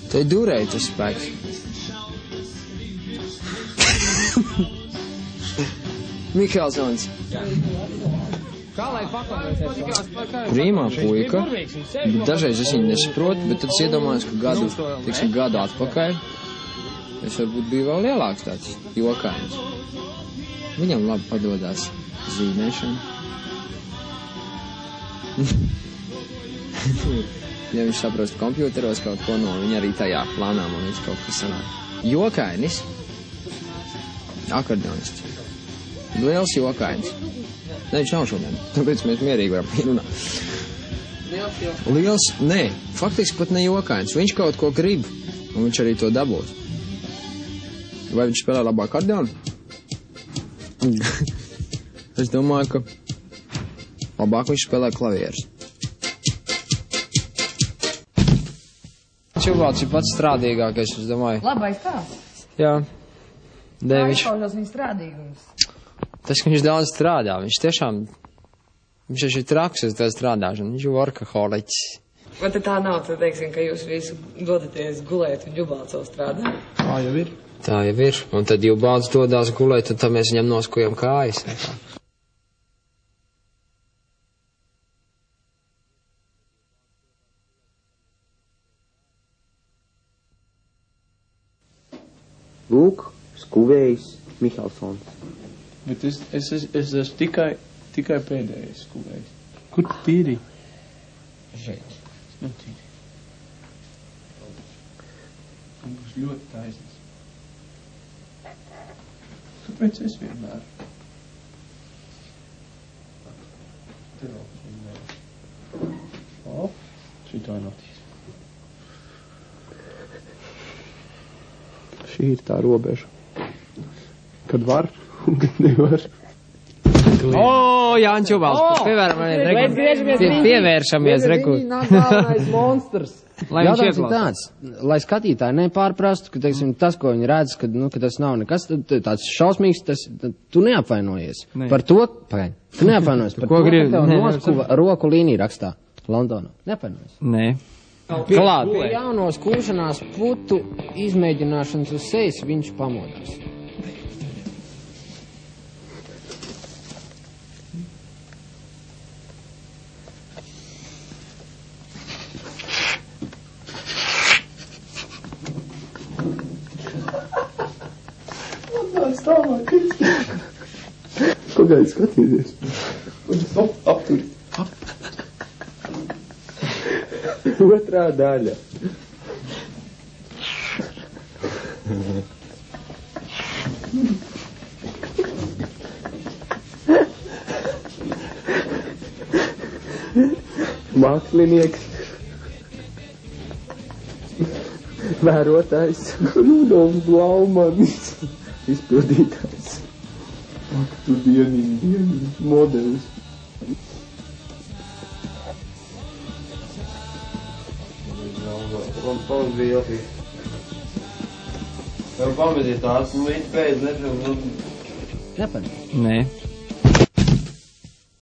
Tai durēja tas spēks. Mikelsons. Rīmā puika, bet dažreiz es viņu nesaprotu, bet tad es iedomājos, ka gadu atpakaļ es varbūt biju vēl lielāks tāds jokājums. Viņam labi padodās zīmēšana. Ja viņš saprast kompjūteros kaut ko no viņa arī tajā plānā, man liekas, kaut kas sanāk. Jokainis. Akordeonists. Liels jokainis. Ne, viņš nav šodien, tāpēc mēs mierīgi varam runāt. Liels, nē, faktiski pat ne jokains. Viņš kaut ko grib, un viņš arī to dabūs. Vai viņš spēlē labāk akordeonu? Es domāju, ka labāk viņš spēlē klavierus. Čuvalds ir pats strādīgākais, es domāju. Labais kā? Jā. Kā izpaužās viņa strādīgums? Tas, ka viņš daudz strādā, viņš tiešām, viņš ir traks uz tā strādāšanu, viņš ir workaholiķis. Vai tā nav, tad teiksim, ka jūs visu dodaties gulēt un Ģubalds savu strādā? Tā jau ir. Tā jau ir, un tad Ģubalds dodās gulēt, un tad mēs viņam noskujam kājas. Lūk, skuvējs Mihelsons. Bet es esmu tikai pēdējais skuvējs. Kur tīri? Šeit. Nu, tīri. Man būs ļoti taisnīgs. Kāpēc es vienmēr? Te vēl vienmēr. O, šitā nav tīri. Šī ir tā robeža. Kad var un kad nevar. Jānis Ģubalds, pievēršamies, reku. Viņi nāk galvenais monstrs. Jautājums ir tāds, lai skatītāji nepārprastu, ka, teiksim, tas, ko viņi redz, ka tas nav nekas, tāds šausmīgs, tu neapvainojies. Par to, tu neapvainojies par to, ka tev noskuva roku līniju rakstā Londonā. Neapvainojies. Nē. Klāt. Pie jaunos kūšanās putu izmēģināšanas uz sejas viņš pamodās. Pagaid, skatīties. Apturi. Otrā daļa. Mākslinieks. Vērotājs. Rudolfs Blaumanis. Izpildītājs. Ak, tu dieniņ, modelis. Tev pamatīt tās, nu, it pēc, Nepaņem. Nē.